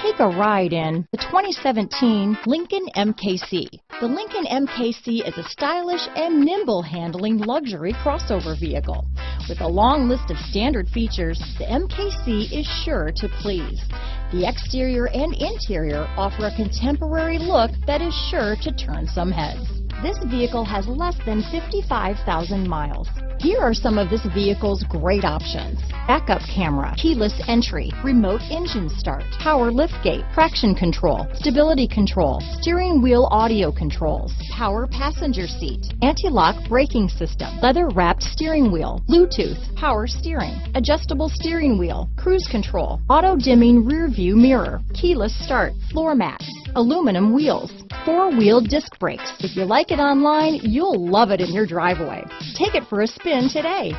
Take a ride in the 2017 Lincoln MKC. The Lincoln MKC is a stylish and nimble handling luxury crossover vehicle. With a long list of standard features, the MKC is sure to please. The exterior and interior offer a contemporary look that is sure to turn some heads. This vehicle has less than 55,000 miles. Here are some of this vehicle's great options: backup camera, keyless entry, remote engine start, power liftgate, traction control, stability control, steering wheel audio controls, power passenger seat, anti-lock braking system, leather-wrapped steering wheel, Bluetooth, power steering, adjustable steering wheel, cruise control, auto-dimming rear view mirror, keyless start, floor mats, aluminum wheels, four-wheel disc brakes. If you like it online, you'll love it in your driveway. Take it for a spin today.